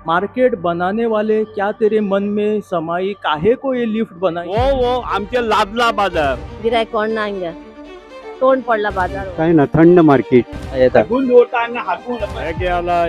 Market बनाने वाले क्या तेरे मन में समाई, काहे को ये लिफ्ट बनाई? वो आमचे लादला बाजार गिरायक कोण ना हिंगा तोंड पडला बाजार काय ना थंड मार्केट हाकून दवरता हाकून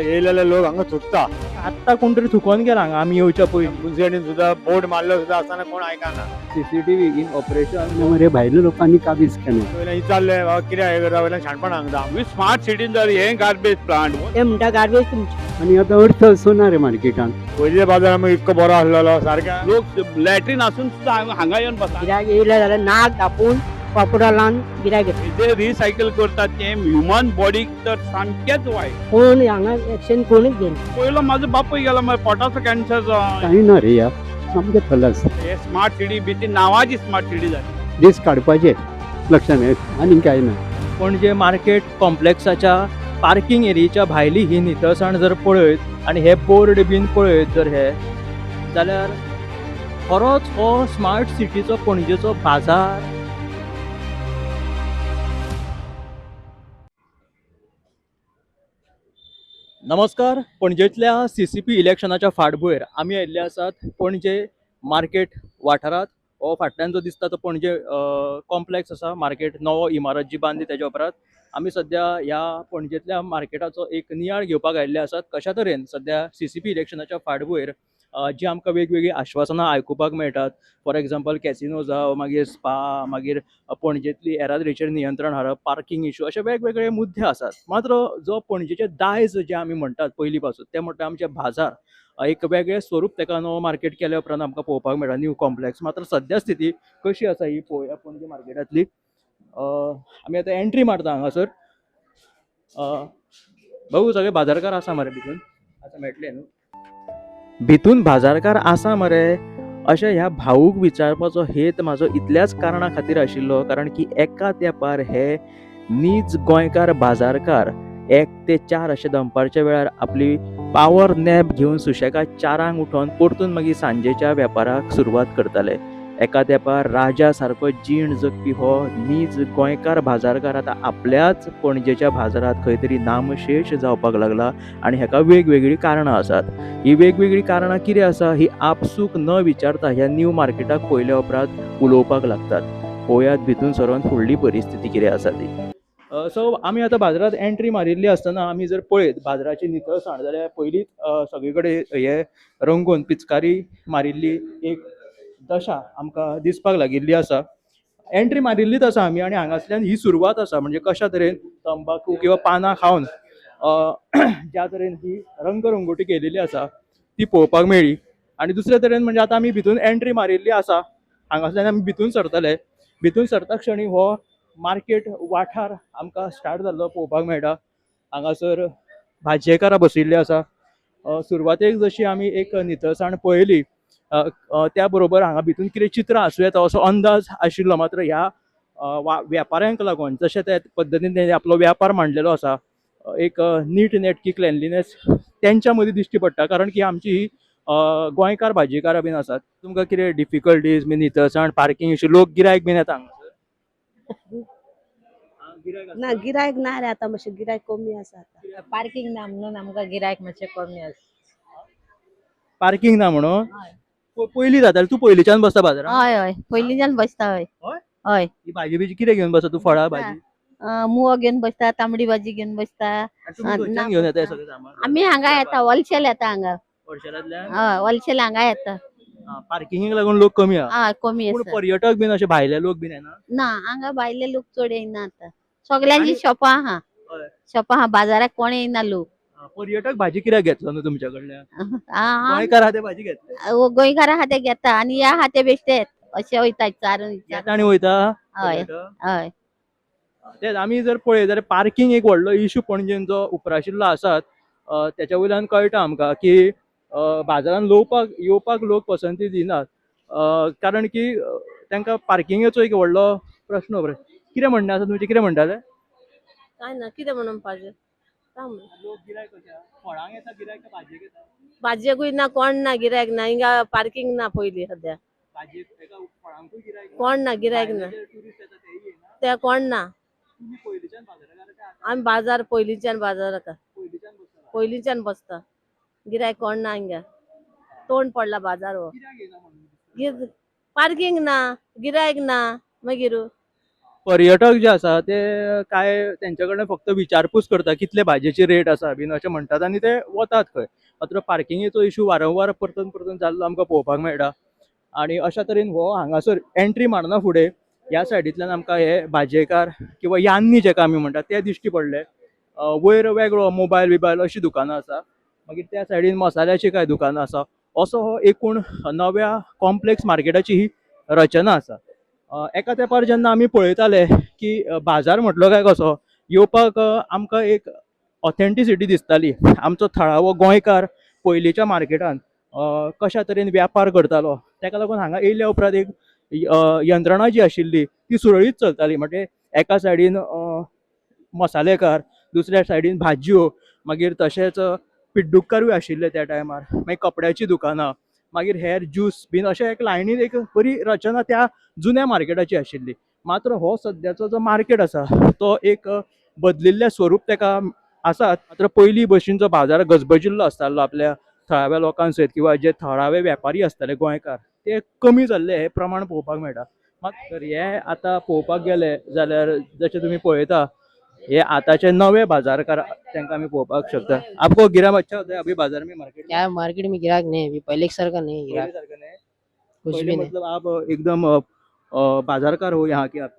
येयलेले लोक हांगा सुट्टा आत्ता कोणतरी थुकोन गेला हांगा आमी येवच्या पयलीं. मुंजेडीन सुद्धा बोर्ड मारलो सुद्धा असताना कोण ऐकाना सीसीटीव्ही इन ऑपरेशन. मरे भायल्या लोकांनी काबीज केले वयल्यान विचारले कितें हे करता वयल्यान शाणपण हांगता आमी स्मार्ट सिटीन जर हे गार्बेज प्लांट ते म्हणटा गार्बेज तुमची आणि आता अर्थ असो ना रे मार्केटान. पयलीं बाजार आमी इतको बरो आसलेलो सारका लोक लॅट्रीन आसून सुद्धा हांगा येवन बसता गिरायक येयले जाल्यार नाक धापून पापडा लावन गिरायक घेता ते रिसायकल करतात ते ह्युमन बॉडीक तर सामकेच वायट. कोण हांगा एक्शन कोणूच घेना. पयलो म्हाजो बापूय गेलो मागीर पोटाचो कॅन्सर जावन काही ना रे या सामके थलास हे स्मार्ट सिटी भितर नांवाची स्मार्ट सिटी जाली. दीस काडपाचे लक्षात येत आणि काय ना. पणजे मार्केट कॉम्प्लेक्साच्या पार्किंग एरियेच्या भायली ही नितळसाण जर पळयत आनी हे बोर्ड बीन पळयत जर हे जाल्यार खरोच हो स्मार्ट सिटीचो पणजेचो बाजार. नमस्कार. पणजेंतल्या CCP इलेक्शनाच्या फाटभुंयेर आमी आयिल्ले आसात पणजे मार्केट वाठारांत. हो फाटल्यान जो दिसता तो पणजे कॉम्प्लेक्स आसा, मार्केट नवो इमारत जी बांदली तेज्या उपरांत आमी सद्या ह्या पणजेंतल्या मार्केटाचो एक नियाळ घेवपाक आयिल्ले आसात. कशा तरेन सद्या CCP इलेक्शनाच्या फाटभुंयेर जी आमकां वेगवेगळी आश्वासनां आयकुपाक मेळटात, फॉर एग्जाम्पल कॅसिनो जावं, मागीर स्पा, मागीर पणजेंतली येरादारीचेर नियंत्रण हाडप, पार्किंग इश्यू, अशे वेगवेगळे मुद्दे आसात. मात्र जो पणजेचें दायज जे आमी म्हणटात पयलीं पासून तें म्हणटा आमचे बाजार. एक वेगळें स्वरूप तेका नवो मार्केट केल्या उपरांत आमकां पळोवपाक मेळटा, न्यू कॉम्प्लेक्स. मात्र सद्या स्थिती कशी आसा ही पळोवया पणजे मार्केटांतली. आमी आतां एंट्री मारता हांगासर. बघू सगळे बाजारकार आसा मरे भितून, आतां मेळटले न्हू. भितून बाजारकार आसा मरे अशें ह्या भाऊक विचारपाचो हेत म्हाजो इतल्याच कारणां खातीर आशिल्लो, कारण की एका तेंपार हे नीज गोंयकार बाजारकार 1 ते 4 अशे दनपारच्या वेळार आपली पावर नॅप घेवन सुशेगाद 4 उठोन परतून मागीर सांजेच्या वेपाराक सुरवात करताले. एका तेंपार राजा सारको जीण जगपी हो नीज गोंयकार बाजारकार आतां आपल्याच पणजेच्या बाजारात खंय तरी नामशेष जावपाक लागला आनी हेका वेगवेगळी कारणां आसात. ही वेगवेगळी कारणां कितें आसा ही आपसूक न विचारता ह्या न्यू मार्केटाक पयल्या उपरांत उलोवपाक लागतात. पळोवयात भितून सरोन फुडली परिस्थिती कितें आसा ती. सो आमी आतां बाजारांत एंट्री मारिल्ली आसतना आमी जर पळयत बाजाराची नितळसाण जाल्यार पयलींच सगळे कडेन हे रंगोवन पिचकारी मारिल्ली एक दशा आमकां दिसपाक लागिल्ली आसा. एंट्री मारिल्लीच आसा आमी आनी हांगासरल्यान ही सुरवात आसा, म्हणजे कशा तरेन तंबाखू किंवा पानां खावन ज्या तरेन ही रंगरंगोटी केलेली आसा ती पळोवपाक मेळ्ळी. आनी दुसरे तरेन म्हणजे आतां आमी भितून एंट्री मारिल्ली आसा, हांगासरल्यान आमी भितून सरतले. भितून सरता क्षणी हो मार्केट वाठार आमकां स्टार्ट जाल्लो पळोवपाक मेळटा. हांगासर भाजयेकारां बशिल्लीं आसा. सुरवातेक जशी आमी एक नितळसाण पळयली त्या बरोबर हांगा भितून कितें चित्र आसूं येता असो अंदाज आशिल्लो. मात्र ह्या वेपाऱ्यांक लागून जशे ते पद्दतीन तेणे आपलो वेपार मांडलेलो आसा, एक नीट नेटकी क्लेनलीनेस तेंच्या मदीं दिश्टी पडटा, कारण की आमची ही गोंयकार भाजीकारां बीन आसात. तुमकां कितें डिफिकल्टीज बीन नितळसाण, पार्किंग इश्यू, लोक गिरायक बीन येता हांगासर? ना गिरायक ना रे आता मातशें गिरायक कमी आसा आता. पार्किंग ना म्हणून आमकां गिरायक मातशें कमी आसा. पार्किंग ना म्हणून पयलीं जातालें. तूं पयलींच्यान बसता बाजारांत? हय हय पयलींच्यान बसता. हय हय? हय ही भाजी बिजी कितें घेवन बसता तूं? फळां भाजी? मुवो घेवन बसता, तांबडी भाजी घेवन बसता. आनी तुमी खंयच्यान घेवन येता हें सगळें सामान? आमी हांगा येता, होलसेल येता हांगा. वर्षांतल्यान? हय होलसेल हांगा येता. पार्किंगेक लागून लोक कमी आहा. हय कमी पूण आसा. पर्यटक बीन अशे भायले लोक बीन येना? ना हांगा भायले लोक चड येयना आता. सगळ्यांची शॉपां आहा. हय. शॉपां आहा, बाजाराक कोण येयना लोक. पर्यटक भाजी कित्याक घेतलो न्हू तुमच्या कडल्यान? आहा. गोंयकार आहा ते भाजी घेतले. गोंयकारा हाते घेता आनी ह्या हाते बेश्टे अशे वयता चारून येता आनी वयता. हय पर्यटक. हय. तेच आमी जर पळयत जाल्यार पार्किंग एक व्हडलो इश्यू पणजेन जो उप्राशिल्लो आसात. तेच्या वयल्यान कळटा आमकां की बाजारान येवपाक लोक पसंती दिनात, कारण की तांकां पार्किंगेचो एक व्हडलो प्रश्न. बरें, कितें म्हणणें आसा तुमचें? कितें म्हणटाले? काय ना कितें म्हणून पाहिजे लोक गिरायक कशे आहा? फळांक येता गिरायक काय भाजयेक येता? भाजयेकूय ना कोण ना गिरायक ना हिंगा पार्किंग ना पयली सध्या भाजयेक एका फळांकूय गिरायक ना? कोण ना गिरायक ना भायले जे टुरिस्ट येता तेय येना? त्या कोण ना. तुम्ही पयलींच्यान बाजाराक काय आतां? आमी बाजार पयलींच्यान बाजाराक पयलींच्यान बसता? पयलींच्यान बसता. गिरायक कोण ना हिंगा तोंड पडला बाजार हो पार्किंग ना गिरायक ना मागीर पर्यटक जे आसा ते काय त्यांच्या कडल्यान फक्त विचारपूस करता कितले भाजयेची रेट आसा बीन अशें म्हणटात आनी ते वतात खंय. मात्र पार्किंगेचो इशू वारंवार परतून परतून जाल्लो आमकां पळोवपाक मेळटा. आनी अशा तरेन हो हांगासर एंट्री मारना फुडें ह्या सायडींतल्यान आमकां हे भाजयेकार किंवा यान्नी जेका आमी म्हणटात ते दिश्टी पडले. वयर वेगळो मोबायल बिबायल अशीं दुकानां आसा. मागीर त्या सायडीन मसाल्याची कांय दुकानां आसा. असो हो एकूण नव्या कॉम्प्लेक्स मार्केटाची ही रचना आसा. एका तेंपार जेन्ना आमी पळयताले की बाजार म्हटलो काय कसो येवपाक आमकां एक ऑथेंटिसिटी दिसताली. आमचो थळावो गोंयकार पयलींच्या मार्केटान कशा तरेन व्यापार करतालो तेका लागून हांगा येयल्या उपरांत एक यंत्रणा जी आशिल्ली ती सुरळीत चलताली. म्हणजे एका सायडीन मसालेकार, दुसऱ्या सायडीन भाजयो, मागीर तशेंच पिड्डुकारूय आशिल्ले त्या टायमार, मागीर कपड्याची दुकानां, मागीर हेर ज्यूस बीन अशें एक लायनीन एक बरी रचना त्या जुन्या मार्केटाची आशिल्ली. मात्र हो सद्याचो जो मार्केट आसा तो एक बदलिल्लें स्वरूप तेका आसात. मात्र पयलीं भशेन बाजार गजबजिल्लो आसतालो आपल्या थळाव्या लोकां सयत किंवा जे थळावे वेपारी आसताले गोंयकार ते कमी जाल्ले हे प्रमाण पळोवपाक मेळटा. मात्र हे आतां पळोवपाक गेले जाल्यार जशें तुमी पळयता हे आतांचे नवे बाजारकार तांकां आमी पळोवपाक शकता. आपको गिराक अच्छा होता है अभी बाजार में मार्केट में? क्या मार्केट में ग्राहक नहीं है अभी, पहले के सर का नहीं है ग्राहक, पहले सारखं नाही? कुछ पहले भी नहीं। मतलब आप एकदम बाजारकार हो यहाँ के आप?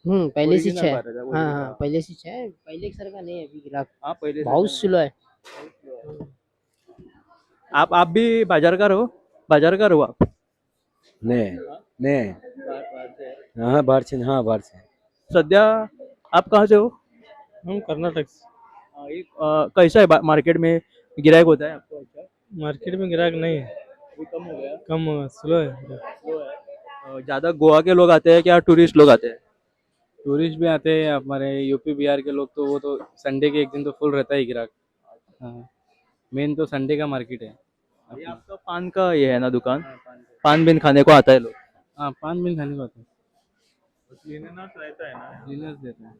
पहले से Original है। बाजार है, हाँ original। हाँ पहले से है, पहले के सर का नहीं है अभी ग्राहक, हाँ पहले बहुत सारखं स्लो है। नाही. आप भी बाजारकार हो? बाजारकार हो आप? नहीं नहीं बाहर से है. हाँ बाहर से, हाँ बाहर से। सध्या आप कहाँ से हो? हम कर्नाटक से। कैसा है मार्केट में गिरायक होता है आपको? अच्छा, मार्केट में ग्राहक नहीं है, अभी कम हो गया, कम स्लो है। स्लो है. ज्यादा गोवा के लोग आते हैं क्या टूरिस्ट लोग आते हैं? टूरिस्ट भी आते हैं, हमारे यूपी बिहार के लोग, तो वो तो संडे के एक दिन तो फुल रहता है ग्राहक। हाँ, मेन तो संडे का मार्केट है। ये आपका पान का ये है ना दुकान? पान बीन खाने को आता है लोग? हाँ, पान बिल खाने को आता है, क्लीननेस रहता है ना। क्लीनर्स देते हैं।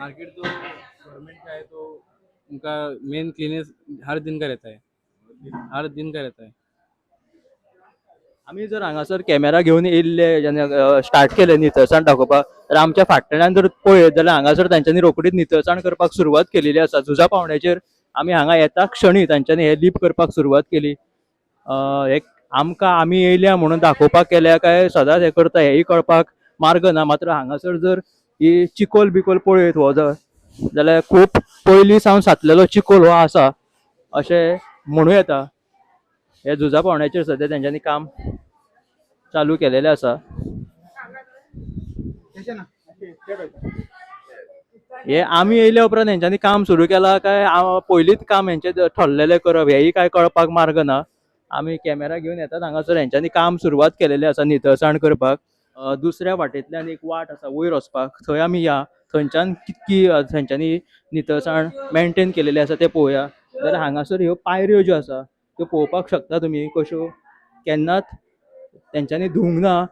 मार्केट तो गवर्नमेंट का है तो उनका मेन क्लीनेस हर दिन का रहता है, हर दिन का रहता है। आम्ही जर हांगासर कॅमेरा घेऊन येयल्ले जेन्ना स्टार्ट केले नितळसाण दाखोवपाक तर आमच्या फाटल्यान जर पळयत जाल्यार हांगासर तांच्यांनी रोखडीच नितळसाण करपाक सुरवात केलेली आसा. झुजा पावंड्याचेर आमी हांगा येता क्षणी तांच्यांनी हे लीप करपाक सुरवात केली. एक आमकां आमी येयल्या म्हणून दाखोवपाक केल्या काय सदांच हे करता हेय कळपाक मार्ग ना. मात्र हांगासर जर ही चिकोल बिकोल पळयत हो जाल्यार खूब पयलीं सावन साचलेलो चिकोल हो आसा अशें म्हणूं येता. हे झुजा पावंड्याचेर सद्या तेंच्यांनी काम चालू केलेलें आसा. हे आमी येयल्या उपरांत हेंच्यांनी काम सुरू केला काय पयलींच काम हेंचें ठरलेलें करप हेय काय कळपाक मार्ग ना. आमी कॅमेरा घेवन येतात हांगासर हेंच्यांनी काम सुरवात केलेलें आसा नितळसाण करपाक. दुसऱ्या वाटेंतल्यान एक वाट आसा वयर वचपाक, थंय आमी या. थंयच्यान कितकी थंयच्यांनी नितळसाण मेंटेन केलेली आसा तें पळोवया. जाल्यार हांगासर ह्यो पायऱ्यो ज्यो आसा त्यो पळोवपाक शकता तुमी कश्यो केन्नाच तेंच्यांनी धुवंक ना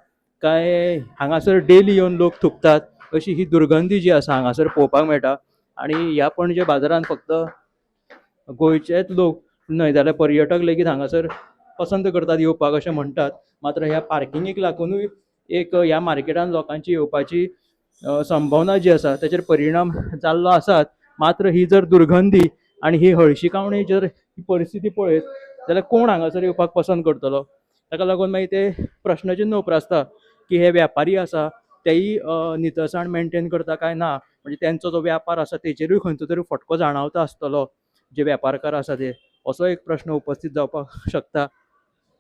काय हांगासर डेली येवन लोक थुकतात अशी ही दुर्गंधी जी आसा हांगासर पळोवपाक मेळटा. आनी ह्या पणजे बाजारांत फक्त गोंयचेच लोक न्हय जाल्यार पर्यटक लेगीत हांगासर पसंत करतात येवपाक अशें म्हणटात. मात्र ह्या पार्किंगेक लागूनूय एक ह्या मार्केटान लोकांची येवपाची संभावना जी आसा ताचेर परिणाम जाल्लो आसात. मात्र ही जर दुर्गंधी आनी ही हळशिकावणी जर ही परिस्थिती पळयत जाल्यार कोण हांगासर येवपाक पसंत करतलो? ताका लागून मागीर ते प्रश्नचिन्ह उप्रासता की हे वेपारी आसा तेय नितळसाण मेंटेन करता काय ना. म्हणजे तेंचो जो व्यापार आसा तेचेरूय खंयचो तरी फटको जाणवता आसतलो जे वेपारकार आसा ते, असो एक प्रश्न उपस्थित जावपाक शकता.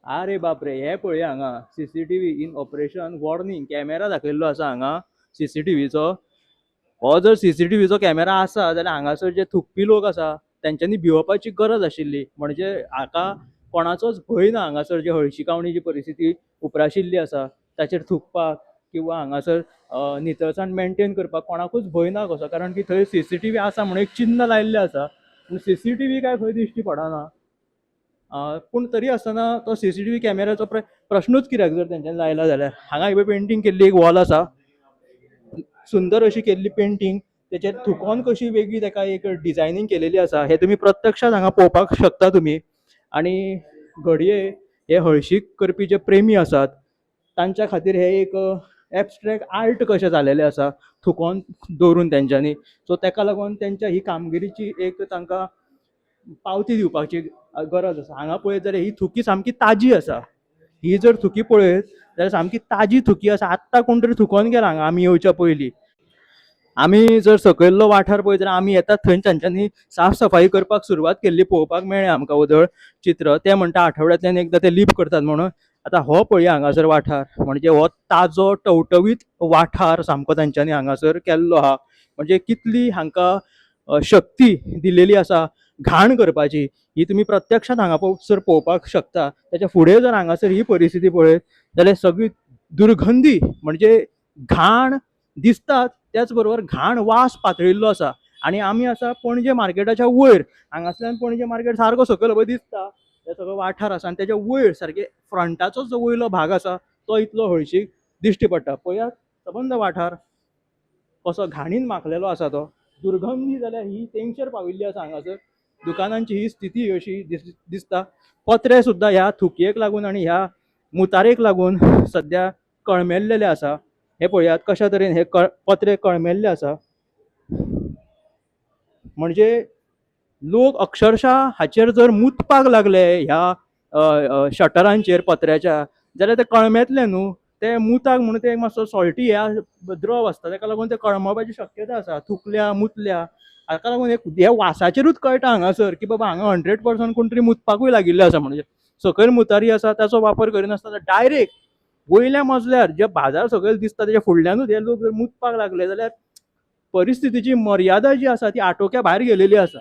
आरे बापरे, हे पळय हांगा CCTV in operation warning camera दाखयल्लो आसा हांगा CCTVचो. हो जर CCTVचो कॅमेरा आसा जाल्यार हांगासर जे थुकपी लोक आसा तेंच्यांनी भिवपाची गरज आशिल्ली. म्हणजे हाका कोणाचोच भंय ना हांगासर जे हळशिकावणी जी परिस्थिती उप्राशिल्ली आसा ताचेर थुकपाक किंवा हांगासर नितळसाण मेंटेन करपाक कोणाकूच भंय ना कसो. कारण की थंय CCTV आसा म्हणून एक चिन्ह लायिल्लें आसा पूण CCTV काय खंय दिश्टी पडना. पूण तरी आसतना तो CCTV कॅमेराचो प्रश्नूच कित्याक जर तेंच्यांनी लायला जाल्यार. हांगा ही पेंटींग केल्ली एक वॉल आसा, सुंदर अशी केल्ली पेंटींग, तेचेर थुकोन कशी वेगळी ताका एक डिझायनींग केलेली आसा. हे तुमी प्रत्यक्षात हांगा पळोवपाक शकता तुमी. आणि घडये हे हळशीक करपी जे प्रेमी आसात तांच्या खातीर हे एक एबस्ट्रॅक्ट आर्ट कशें जालेलें आसा थुकोन दवरून तेंच्यांनी. सो तेका लागून तेंच्या ही कामगिरीची एक तांकां पावती दिवपाची गरज आसा. हांगा पळयत जाल्यार ही थुकी सामकी ताजी आसा. ही जर थुकी पळयत जाल्यार सामकी ताजी थुकी आसा. आत्तां कोण तरी थुकोन गेला हांगा आमी येवच्या पयलीं. आमी जर सकयल्लो वाठार पळयत जाल्यार आमी येतात थंय तांच्यांनी साफ सफाई करपाक सुरवात केल्ली पळोवपाक मेळ्ळें आमकां उदळ चित्र. ते म्हणटा आठवड्यांतल्यान एकदां ते लीप करतात म्हणून. आतां हो पळया हांगासर वाठार म्हणजे हो ताजो टवटवीत वाठार सामको तांच्यांनी हांगासर केल्लो आहा. म्हणजे कितली हांकां शक्ती दिलेली आसा घाण करपाची ही तुमी प्रत्यक्षात हांगासर पळोवपाक शकता. तेच्या फुडें जर हांगासर ही परिस्थिती पळयत जाल्यार सगळी दुर्गंधी म्हणजे घाण दिसतात त्याच बरोबर घाण वास पातळिल्लो आसा. आणि आमी आसा पणजे मार्केटाच्या वयर. हांगासरल्यान पणजे मार्केट सारको सकयल पळय दिसता हे सगळो वाठार आसा आनी तेच्या वयर सारके फ्रंटाचो जो वयलो भाग आसा तो इतलो हळशीक दिश्टी पडटा. पळयात सबंद वाठार कसो घाणीन माखलेलो आसा तो. दुर्गंधी जाल्यार ही तेंगशेर पाविल्ली आसा हांगासर. दुकानांची ही स्थिती अशी दिसता. पत्रे सुद्दां ह्या थुकयेक लागून आनी ह्या मुतारेक लागून सद्या कळमेल्लेले आसा. हे पळयात कशा तरेन हे पत्रे कळमेल्ले आसा. म्हणजे लोक अक्षरशा हाचेर जर मुतपाक लागले ह्या शटरांचेर पत्र्याच्या जाल्यार ते कळमेतले न्हू. ते मुताक म्हणून ते मातसो सॉल्टी ह्या द्रव आसता ताका लागून ते कळमोवपाची शक्यता आसा. थुकल्या मुतल्या हाका लागून हे वासाचेरूच कळटा हांगासर की बाबा हांगा 100% कोण तरी मुतपाकूय लागिल्ले आसा. म्हणजे सकयल मुतारी आसा ताचो वापर करिनासतना डायरेक्ट वयल्या मजल्यार जे बाजार सकयल दिसता तेच्या फुडल्यानूच हे लोक जर मुतपाक लागले जाल्यार परिस्थितीची मर्यादा जी आसा ती आटोक्या भायर गेलेली आसा.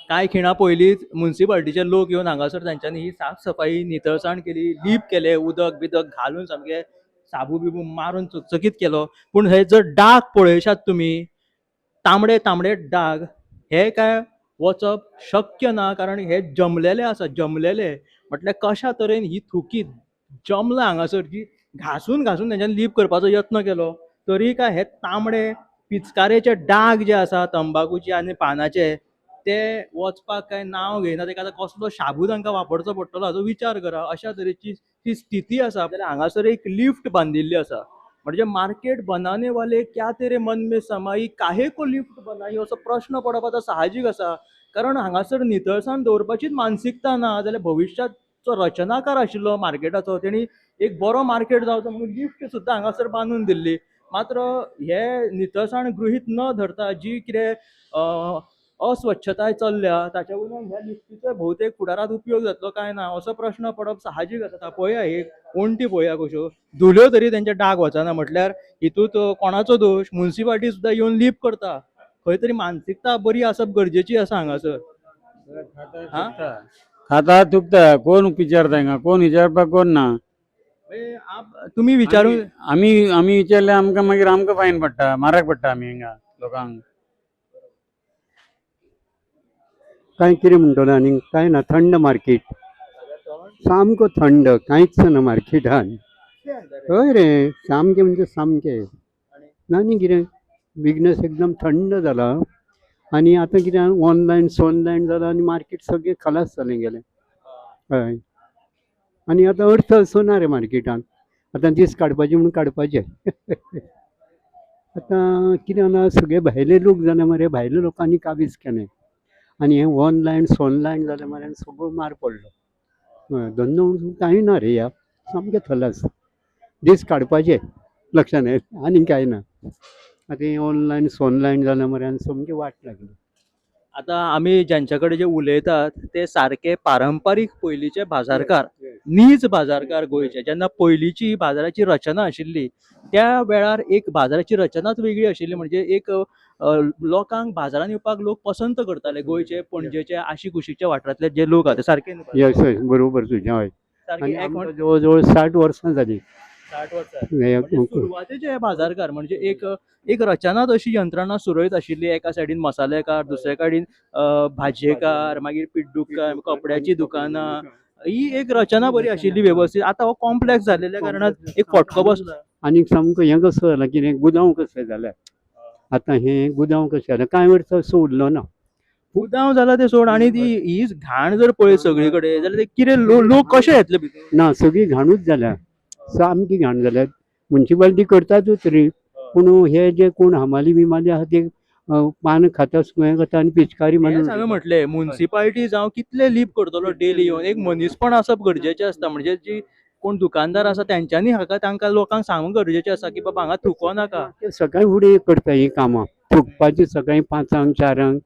कांय खिणा पयलींच म्युन्सिपाल्टीचे लोक येवन हांगासर तांच्यांनी ही साफ सफाई नितळसाण केली. लीप केले उदक बिदक घालून सामके साबू बिबू मारून चकचकीत केलो. पूण हे जर डाग पळयशात तुमी तांबडे तांबडे डाग हे काय वचप शक्य ना. कारण हे जमलेले आसा. जमलेले म्हटल्यार कशा तरेन ही थुकी जमला हांगासर की घासून घासून तेंच्यांनी लीप करपाचो यत्न केलो तरी काय हे तांबडे पिचकारेचे डाग जे आसा तंबाखूचे आनी पानाचे ते वचपाक काय नांव घेयना. ताका आतां कसलो शाबू तांकां वापरचो पडटलो हाचो विचार करा. अशा तरेची ही स्थिती आसा. जाल्यार हांगासर एक लिफ्ट बांदिल्ली आसा. म्हणजे मार्केट बनाने वाले क्या तेरे मन में समाई काहे को लिफ्ट बनाई असो प्रश्न पडप आतां साहजीक आसा. कारण हांगासर नितळसाण दवरपाचीच मानसिकता ना. जाल्यार भविश्यात जो रचनाकार आशिल्लो मार्केटाचो तेणी एक बरो मार्केट जावचो म्हणून लिफ्ट सुद्दां हांगासर बांदून दिल्ली. मात्र हे नितळसाण गृहीत न धरता जी कितें अस्वच्छताय चल्ल्या ताच्या वयल्यान ह्या लिफ्टीचो भोवतेक फुडारात उपयोग जातलो काय ना असो प्रश्न पडप साहजीक आसा. पळया हे कोणटी पळया कश्यो धुल्यो तरी तेंचे डाग वचना. म्हटल्यार हितूंत कोणाचो दोश. म्युन्सिपाल्टी सुद्दां येवन लीप करता. खंय तरी मानसिकता बरी आसप गरजेची आसा हांगासर. खाता तुपता कोण विचारता हिंगा कोण विचारपाक कोण ना. तुमी विचारून आमी विचारल्यार आमकां मागीर आमकां फायन पडटा मारक पडटा आमी हिंगा लोकांक. काय कितें म्हणटलो आनी काय ना. थंड मार्केट सामको थंड कांयच ना मार्केटान. हय रे सामकें म्हणजे सामकें. आनी कितें बिजनस एकदम थंड जाला. आनी आतां कितें ऑनलायन सोनलायन जालां आनी मार्केट सगळें खलास जालें गेलें. हय आनी आतां अर्थ असो ना रे मार्केटान. आतां दीस काडपाचे म्हणून काडपाचे. आतां कितें जालां सगळे भायले लोक जाले मरे. भायल्या लोकांनी काबीज केलें आनी हें ऑनलायन सोनलायन जालें मरे सगळो मार पडलो. हय धंदो म्हणून कांय ना रे. ह्या सामकें खलास. दीस काडपाचे लक्षान येता आनी कांय ना. आतां हें ऑनलायन सोनलायन जालें मरे आनी सामकी वाट लागली. आतां आमी ज्यांच्या कडेन जे उलयतात ते सारके पारंपारीक पयलींचे बाजारकार नीज बाजारकार गोंयचे. जेन्ना पयलींची बाजाराची रचना आशिल्ली त्या वेळार एक बाजाराची रचनाच वेगळी आशिल्ली. म्हणजे एक लोकांक बाजारान येवपाक लोक पसंत करताले. गोंयचे पणजेचे आशी कुशीच्या वाठारांतले जे लोक आहा ते सारके यस हय बरोबर तुजें. हय आनी आमकां जवळ जवळ 60 वर्सां जालीं. 60 वर्सां सुरवातेचे हे बाजारकार म्हणजे एक रचनाच अशी यंत्रणा सुरळीत आशिल्ली. एका सायडीन मसालेकार दुसऱ्या सायडीन भाजयेकार मागीर पिड्डूकार कपड्याची दुकानां ही एक रचना बरी आशिल्ली वेवस्थीत. आतां हो कॉम्प्लेक्स जाल्लेल्या कारणान एक फटको बसला. आनी सामको हें कसो जाला कितें गुदांव कशें जाल्यार. आतां हें गुदांव कशें जालें कांय वर्सां असो उरलो ना. उदाव जाला ते सोड आणि ती ही घाण जर पळयत सगळी कडेन जाल्यार ते कितें लोक कशे येतले भितर ना सगळी घाणूच जाल्या, सामकी घाण जाल्यात. म्युन्सिपाल्टी करतातूच रे, पूण हे जे कोण हमाली बिमाली आहा ते पान खाता हें करता आनी पिचकारी हें मारून सांगा म्हटले म्युन्सिपाल्टी जावं कितले लीप करतलो डेली येवन एक मनीसपण आसप गरजेचें आसता. म्हणजे जी कोण दुकानदार आसा तेंच्यांनी हाका तांकां लोकांक सांगूंक गरजेचें आसा की बाबा हांगा थुको नाका. ते सकाळी फुडें करता ही कामां, थुकपाची सकाळी 5 4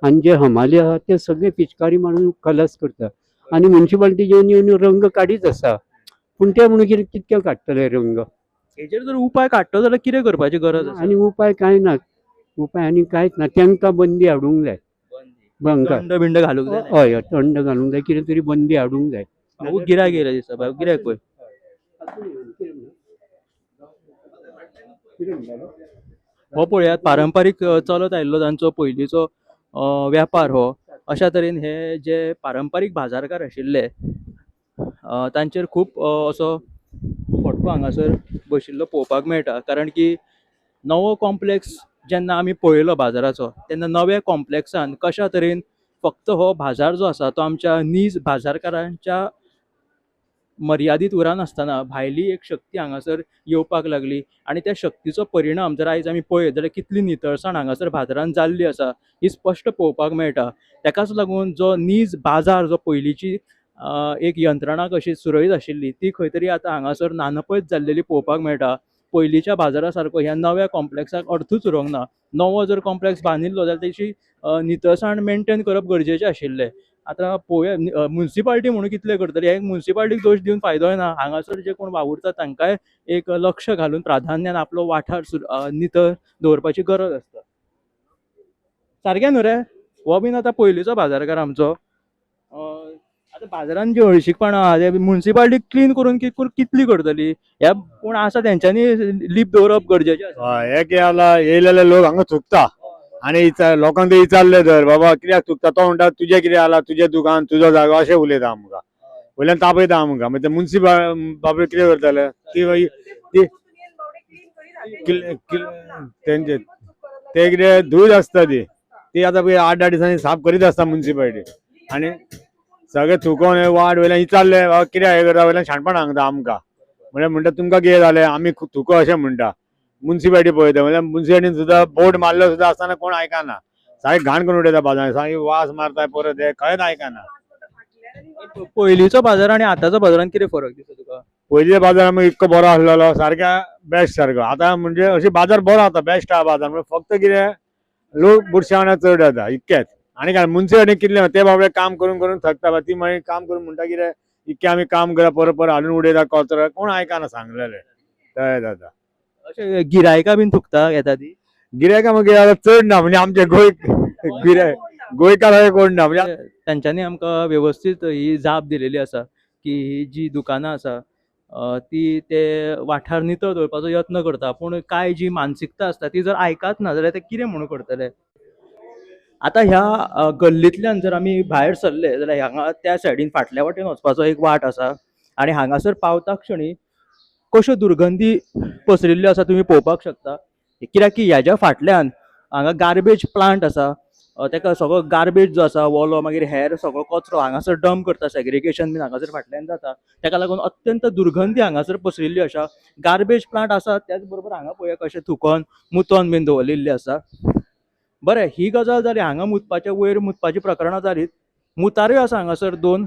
आनी जे हमाली आहा ते सगळे पिचकारी मारून खलास करता. आनी म्युन्सिपाल्टी येवन येवन रंग काडीत आसा, पूण ते म्हणून कितके काडटले रंग? हेजेर जर उपाय काडटलो जाल्यार कितें करपाची गरज आसा? आनी उपाय कांय ना, उपाय आनी कांयच ना. तांकां बंदी हाडूंक जाय. बंका दंड बिंड घालूंक जाय. हय थंड घालूंक जाय, कितें तरी बंदी हाडूंक जाय. भाऊ गिरायक येयलें दिसता, भाऊ गिरायक पळय. हो पळयात पारंपारीक चलत आयिल्लो तांचो पयलींचो वेपार हो. अशा तरेन हे जे पारंपारीक बाजारकार आशिल्ले तांचेर खूब असो फटको हांगासर बशिल्लो पळोवपाक मेळटा. कारण की नवो कॉम्प्लेक्स जेन्ना आमी पळयलो बाजाराचो तेन्ना नव्या कॉम्प्लेक्सान कशा तरेन फक्त हो बाजार जो आसा तो आमच्या नीज बाजारकारांच्या मर्यादीत उरान आसतना भायली एक शक्ती हांगासर येवपाक लागली आनी त्या शक्तीचो परिणाम जर आयज आमी पळयत जाल्यार कितली नितळसाण हांगासर बाजारांत जाल्ली आसा ही स्पश्ट पळोवपाक मेळटा. तेकाच लागून जो नीज बाजार जो पयलींची एक यंत्रणा कशी सुरळीत आशिल्ली ती खंय तरी आतां हांगासर नानपयत जाल्लेली पळोवपाक मेळटा. पयलींच्या बाजारा सारको ह्या नव्या कॉम्प्लेक्साक अर्थूच उरोंक ना. नवो जर कॉम्प्लेक्स बांदिल्लो जाल्यार तेची नितळसाण मेंटेन करप गरजेचें आशिल्लें. आतां पळोवया म्युन्सिपाल्टी म्हणून कितले करतली, हे म्युन्सिपाल्टीक दोश दिवन फायदोय ना. हांगासर जे कोण वावुरतात तांकांय एक लक्ष घालून प्राधान्यान आपलो वाठार नितळ दवरपाची गरज आसता. सारकें न्हू रे? हो बीन आतां पयलींचो बाजारकार आमचो. आतां बाजारान जी हळशीकपणां आहा ते म्युन्सिपाल्टी क्लीन करून कितली करतली? ह्या कोण आसा तेंच्यांनी लीप दवरप गरजेचें आसा. हे कितें जाला येयलेले लोक हांगा थुकता आनी लोकांक ते विचारले तर बाबा कित्याक थुकता, तो म्हणटा तुजें कितें जाला, तुजें दुकान तुजो जागो अशें उलयता आमकां. वयल्यान तापयता आमकां. मागीर ते म्युन्सिपल बाबडे कितें करतले तेंचे ते कितें धूळ आसता ती आतां पळय 8-10 दिसांनी साफ करीत आसता म्युन्सिपाल्टी. आनी सगळे थुकोवन वाट वयल्यान विचारले बाबा कित्याक हें करता, वयल्यान शाणपण सांगता आमकां. म्हणजे म्हणटा तुमकां कितें जालें, आमी थुको अशें म्हणटा. म्युन्सिपाल्टी पळयता वयल्यान म्युन्सिपाल्टीन सुद्दां बोर्ड मारलो सुद्दां आसतना कोण आयकना. सारकें घाण करून उडयता बाजार, सारकी वास मारता परत हे खंयच आयकना. पयलींचो बाजार आनी आतांचो बाजारान कितें फरक दिसता तुका? पयलींच्या बाजार इतको बरो आसलेलो, सारका बेस्ट सारको. आतां म्हणजे अशी बाजार बरो आसा, बेस्ट आहा बाजार. म्हणजे फक्त कितें लोक बुरशेपणां चड जाता इतकेंच. आनी काय म्युन्सिपाल्टी कितलें ते बाबडे काम करून करून थकता. ती मागीर काम करून म्हणटा कितें इतकें आमी काम करा परत परत हाडून उडयता कचरो, कोण आयकना सांगलेलें तशें जाता. अशें गिरायकां बीन थुकता येता ती? गिरायकां मागीर आतां चड ना, म्हणजे आमचे गोंयकार कोण ना. म्हणजे तेंच्यांनी आमकां व्यवस्थीत ही जाप दिलेली आसा की ही जी दुकानां आसा ती ते वाठार नितळ दवरपाचो यत्न करता. पूण कांय जी मानसिकता आसता ती जर आयकत ना जाल्यार ते कितें म्हणून करतले? आतां ह्या गल्लींतल्यान जर आमी भायर सरले जाल्यार हांगा त्या सायडीन फाटल्या वाटेन वचपाचो एक वाट आसा आनी हांगासर पावता क्षणी कश्यो दुर्गंधी पसरिल्ल्यो आसा तुमी पळोवपाक शकता. कित्याक की ह्याच्या फाटल्यान हांगा गार्बेज प्लांट आसा. तेका सगळो गार्बेज जो आसा वोलो मागीर हेर सगळो कचरो हांगासर डंप करता. सेग्रिगेशन बीन हांगासर फाटल्यान जाता. तेका लागून अत्यंत दुर्गंधी हांगासर पसरिल्ल्यो आसा. गार्बेज प्लांट आसा त्याच बरोबर हांगा पळया कशें थुकोन मुतोन बीन दवरलेले आसा. बरें, ही गजाल जाली. हांगा मुतपाच्या वयर मुतपाची प्रकरणां जालीत. मुतारूय आसा हांगासर 2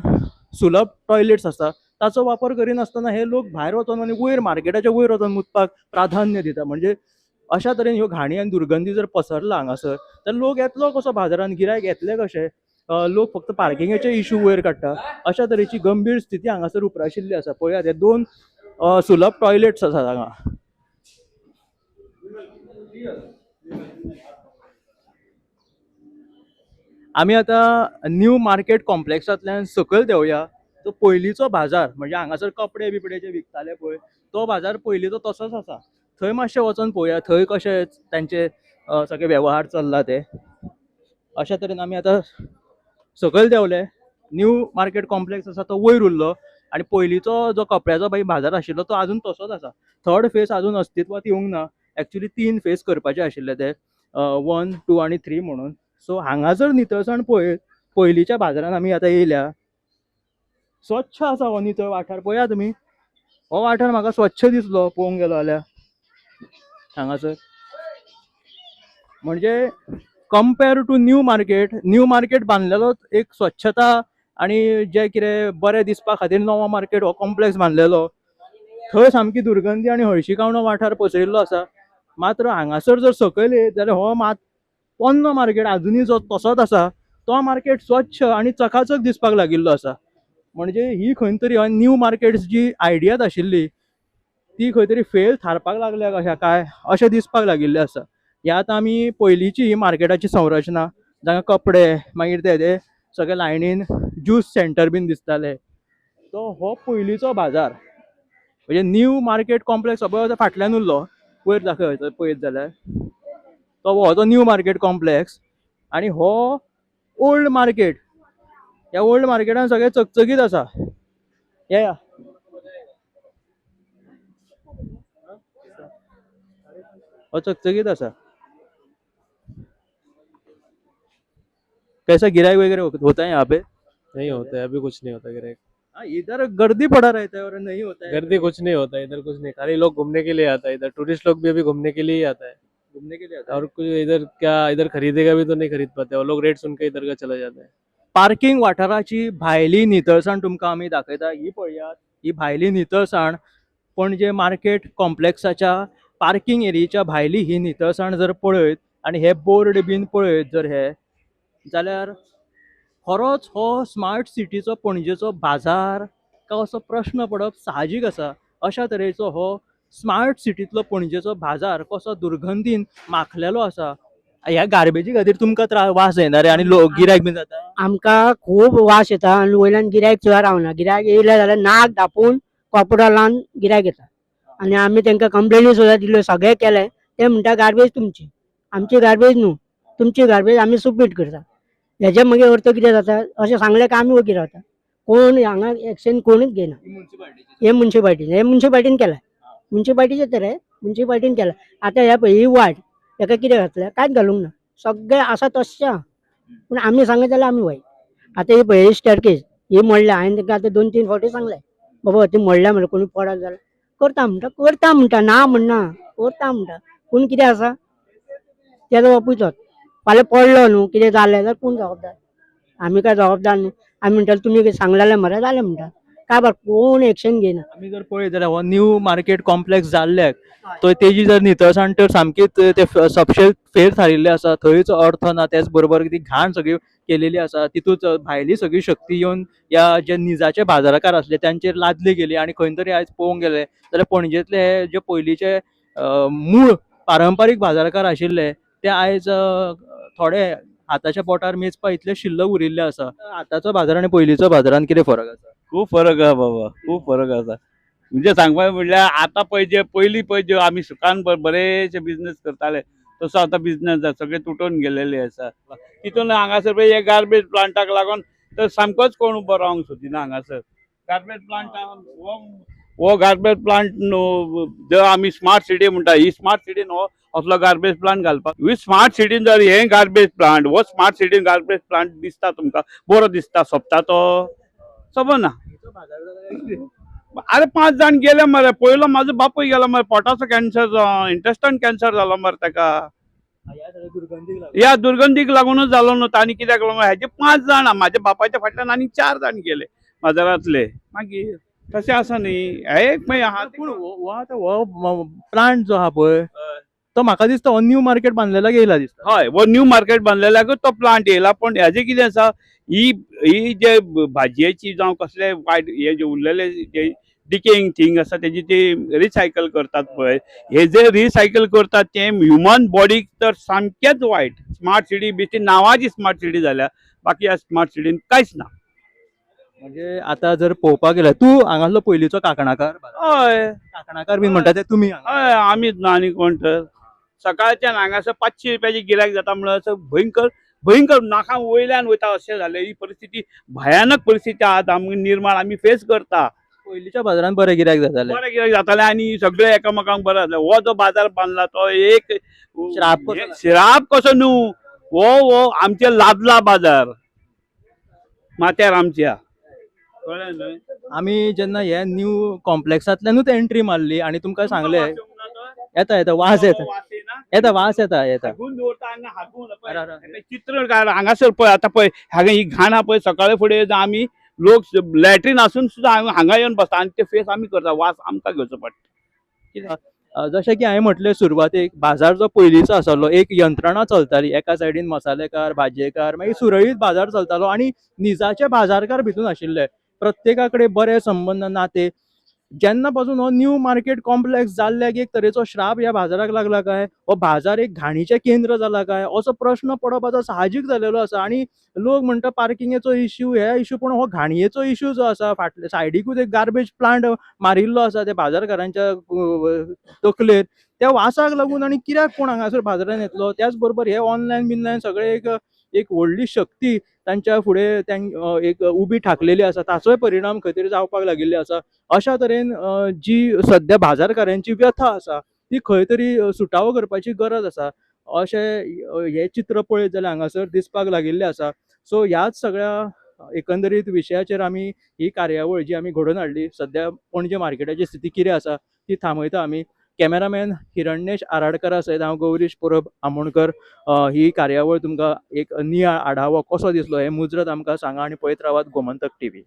सुलभ टॉयलेट्स आसा. ताचो वापर करिनासतना हे लोक भायर वचोन आनी वयर मार्केटाच्या वयर वचोन मुतपाक प्राधान्य दिता. म्हणजे अशा तरेन ह्यो घाणी आनी दुर्गंधी जर पसरला हांगासर तर लोक येतलो कसो बाजारान, गिरायक येतले कशे? लोक फक्त पार्किंगाचे इश्यू वयर काडटा. अशा तरेची गंभीर स्थिती हांगासर उप्राशिल्ली आसा. पळयात हे 2 सुलभ टॉयलेट्स आसात हांगा. आमी आतां न्यू मार्केट कॉम्प्लेक्सांतल्यान सकयल देंवया. तो पयलींचो बाजार म्हणजे हांगासर कपडे बिपडे जे विकताले पळय तो बाजार पयलींचो तसोच आसा. थंय मातशें वचोन पळोवया थंय कशे तांचे सगळे वेव्हार चल्ला ते. अशा तरेन आमी आतां सकयल देंवले. न्यू मार्केट कॉम्प्लेक्स आसा तो वयर उरलो आनी पयलींचो जो कपड्याचो बाजार आशिल्लो तो आजून तसोच आसा. 3rd फेज आजून अस्तित्वात येवंक ना. एक्चुली 3 फेज करपाचे आशिल्ले ते 1, 2 आनी 3 म्हणून. सो हांगासर नितळसाण पळयत पयलींच्या बाजारान आमी आतां येयल्या स्वच्छ आसा हो नितळ वाठार पळया तुमी हो वाठार म्हाका स्वच्छ दिसलो पळोवंक गेलो जाल्यार हांगासर म्हणजे कंपेर टू न्यू मार्केट बांदलेलो एक स्वच्छता आणि जे कितें बरें दिसपा खातीर नवो मार्केट हो कॉम्प्लेक्स बांदलेलो थंय सामकी दुर्गंधी आनी हळशिकावणो वाठार पसरिल्लो आसा मात्र हांगासर जर सकयल येत जाल्यार हो मात पोन्नो मार्केट आजुनूय जो तसोच आसा तो मार्केट स्वच्छ आनी चकाचक दिसपाक लागिल्लो आसा म्हणजे ही खंय तरी न्यू मार्केट्स जी आयडियात आशिल्ली ती खंय तरी फेल थारपाक लागल्या कशा काय अशें दिसपाक लागिल्लें आसा ह्या आतां आमी पयलींची ही मार्केटाची संरचना जांगा कपडे मागीर ते सगळे लायनीन ज्यूस सेंटर बीन दिसताले तो हो पयलींचो बाजार म्हणजे न्यू मार्केट कॉम्प्लेक्स सगळो फाटल्यान उरलो वयर दाखय पळयत जाल्यार तो हो तो न्यू मार्केट कॉम्प्लेक्स आनी हो ओल्ड मार्केट ह्या ओल्ड मार्केटान सगळे चकचकीत आसा या हो चकचकीत आसा कैसा गिराईक वगैरह होता है यहाँ पे नहीं होता है अभी कुछ नहीं होता गिराक हाँ, इधर गर्दी पड़ा रहता है और नहीं होता है गर्दी कुछ नहीं होता है इधर कुछ नहीं खाली लोग घूमने के लिए आता है इधर टूरिस्ट लोग भी अभी घूमने के लिए ही आता है घूमने के लिए आता है। और कुछ इधर क्या इधर खरीदेगा भी तो नहीं खरीद पाते और लोग रेट सुन के इधर का चला जाता है पार्किंग वाठाराची भायली नितळसाण तुमकां आमी दाखयता ही पळयात ही भायली नितळसाण पणजे मार्केट कॉम्प्लेक्साच्या पार्किंग एरियेच्या भायली ही नितळसाण जर पळयत आनी हे बोर्ड बीन पळयत जर हे जाल्यार खरोच हो स्मार्ट सिटीचो पणजेचो बाजार काय असो प्रश्न पडप साहजीक आसा अशा तरेचो हो स्मार्ट सिटीतलो पणजेचो बाजार कसो दुर्गंधीन माखलेलो आसा ह्या गार्बेजी खातीर तुमकां वास येना रे आनी लोक गिरायक बीन जाता आमकां खूब वास येता आनी वयल्यान गिरायक सुद्दां रावना गिरायक येयले जाल्यार नाक धापून कपडो लावन गिरायक येता आनी आमी तांकां कंप्लेनी सुद्दां दिल्यो सगळे केले ते म्हणटा गार्बेज तुमची आमची गार्बेज न्हू तुमची गार्बेज आमी सबमीट करता हेजे मागीर अर्थ कितें जाता अशें सांगलें की आमी वगीर रावता कोण हांगा एक्शन कोणूच घेना हे म्युन्सिपाल्टीन केला म्युन्सिपाल्टीचे तर म्युन्सिपाल्टीन केला आतां हे पळय ही वाट हेका कितें घातलें कांयच घालूंक ना सगळें आसा तशें आहा पूण आमी सांगत जाल्यार आमी वायट आतां ही पळय ही स्टेरकेज ही मोडल्या हांवें तांकां आतां 2-3 फावटी सांगलें बाबा ती मोडल्या म्हणल्यार कोणी पडत जाल्यार करता म्हणटा ना म्हणना करता म्हणटा पूण कितें आसा तेजो बापूय फाल्यां पडलो न्हू कितें जालें जाल्यार कोण जबाबदार आमी काय जबाबदार न्हू आमी म्हणटाले तुमी सांगलें जाल्यार मरे जालें म्हणटा काय बरं कोण एक्शन घेयना आमी जर पळयत जाल्यार हो न्यू मार्केट कॉम्प्लेक्स जाल्ल्याक तो तेजी जर नितळसाण तर सामकीच ते सबशे फेर थारिल्ले आसा थंयच अर्थ ना त्याच बरोबर ती घाण सगळी केलेली आसा तितूच भायली सगळी शक्ती येवन या जे निजाचे बाजारकार आसले तांचेर लादली गेली आनी खंय तरी आयज पळोवंक गेले जाल्यार पणजेतले हे जे पयलींचे मूळ पारंपारीक बाजारकार आशिल्ले ते आयज थोडे हाताच्या पोटार मेजपा इतले शिल्लक उरिल्ले आसा आतांचो बाजार आनी पयलींचो बाजारान कितें फरक आसा खूब फरक आहा बाबा खूब फरक आसा म्हणजे सांगपाचें म्हणल्यार आतां पळय पयलीं आमी सुखान बरेशे बिझनेस करताले तसो आतां बिझनेस सगळे तुटून गेलेले आसा तितून हांगासर पळय हे गार्बेज प्लांटाक लागून तर सामकोच कोण उबो रावंक सोदिना हांगासर गार्बेज प्लांट हो गार्बेज प्लांट न्हू जर आमी स्मार्ट सिटी म्हणटा ही स्मार्ट सिटी न्हू असलो गार्बेज प्लांट घालपाक ही स्मार्ट सिटीन जर हे गार्बेज प्लांट हो स्मार्ट सिटीन गार्बेज प्लांट दिसता तुमकां बरो दिसता सोंपता तो सोबना अरे 5 जाण गेले मरे पयलो म्हाजो बापूय गेलो मरे पोटाचो कॅन्सर इंटेस्टाइन कॅन्सर जालो मरे ताका ह्या दुर्गंधीक लागूनच जालो न्हू आनी कित्याक लागून हेजे 5 जाण म्हाज्या बापायच्या फाटल्यान आनी 4 जाण गेले बाजारांतले मागीर तशें आसा न्ही हे एक आहा पूण हो प्लांट जो आहा पळय तो म्हाका दिसता हो न्यू मार्केट बांदलेला येयला दिसता हय वो न्यू मार्केट बांदलेल्याकूच तो प्लांट येयला पण हेजें कितें आसा ही जे भाजयेची जावं कसले वायट हे जे उरलेले जे डिकेइंग थिंग आसा तेजी ती रिसायकल करतात पळय हे जे रिसायकल करतात ते ह्युमन बॉडीक तर सामकेंच वायट स्मार्ट सिटी बेश्टी नांवाची स्मार्ट सिटी जाल्या बाकी ह्या स्मार्ट सिटीन कांयच ना म्हणजे आता जर पळोवपाक गेल्यार तूं हांगासलो पयलींचो काकणाकार हय काकणाकार बीन म्हणटा ते तुमी हय आमीच ना आनी कोण तर सकाळच्यान हांगासर 500 रुपयाची गिरायक जाता म्हणल्यार असं भयंकर नाका वयल्यान वयता अशें जालें ही परिस्थिती भयानक परिस्थिती आहा आमकां निर्माण आमी फेस करता पयलींच्या बाजारान बरें गिरायक जातालें बरें गिरायक जातालें आनी सगळे एकामेकांक बरें जातलें हो जो बाजार बांदला तो एक श्राप कसो श्राप कसो न्हू वो आमचे लादला बाजार माथ्यार आमच्या कळ्ळें न्हय? आमी जेन्ना हे न्यू कॉम्प्लेक्सांतल्यानूच एंट्री मारली आणि तुमकां सांगले येता वास येता वास येता हागून दवरता हांगा हागून पळय. अरे, अरे. हे चित्र काड हांगासर पळय आतां पळय हांगा ही घाण आहा पळय सकाळी फुडें आमी लोक लॅट्रीन आसून सुद्दां हांगा येवन बसता आनी ते फेस आमी करता वास आमकां घेवचो पडटा. जशें की हांवें म्हटलें सुरवातेक बाजार जो पयलींचो आसलो एक यंत्रणा चलताली एका सायडीन मसालेकार भाजयेकार मागीर सुरळीत बाजार चलतालो आणि निजाचे बाजारकार भितून आशिल्ले प्रत्येका कडेन बरे संबंद नाते जेन्ना पासून हो न्यू मार्केट कॉम्प्लेक्स जाल्ल्याक एक तरेचो श्राप ह्या बाजाराक लागला काय हो बाजार एक घाणीचें केंद्र जाला काय असो प्रश्न पडप आतां साहजीक जालेलो आसा आणि लोक म्हणटा पार्किंगेचो इश्यू हे इश्यू पूण हो घाणयेचो इश्यू जो आसा फाटल्या सायडीकूच एक गार्बेज प्लांट मारिल्लो आसा त्या बाजारकारांच्या तकलेर त्या वासाक लागून आणि कित्याक कोण हांगासर बाजारान येतलो त्याच बरोबर हे ऑनलायन बिनलायन सगळे एक व्हडली शक्ती तांच्या फुडें एक उबी ठाकलेली आसा ताचोय परिणाम खंय तरी जावपाक लागिल्ले आसा अशा तरेन जी सद्या बाजारकारांची व्यथा आसा ती खंय तरी सुटावो करपाची गरज आसा अशें हे चित्र पळयत जाल्यार हांगासर दिसपाक लागिल्लें आसा. सो ह्याच सगळ्या एकंदरीत विशयाचेर आमी ही कार्यावळ जी आमी घडोवन हाडली सद्या पणजे मार्केटाची स्थिती कितें आसा ती थांबयता आमी. कॅमेरामॅन हिरण्येश आराडकरा सयत हांव गौरीश परब आमोणकर. ही कार्यावळ तुमकां एक नियाळ आढावो कसो दिसलो हे मुजरत आमकां सांगा आनी पळयत रावात गोमंतक टीव्ही.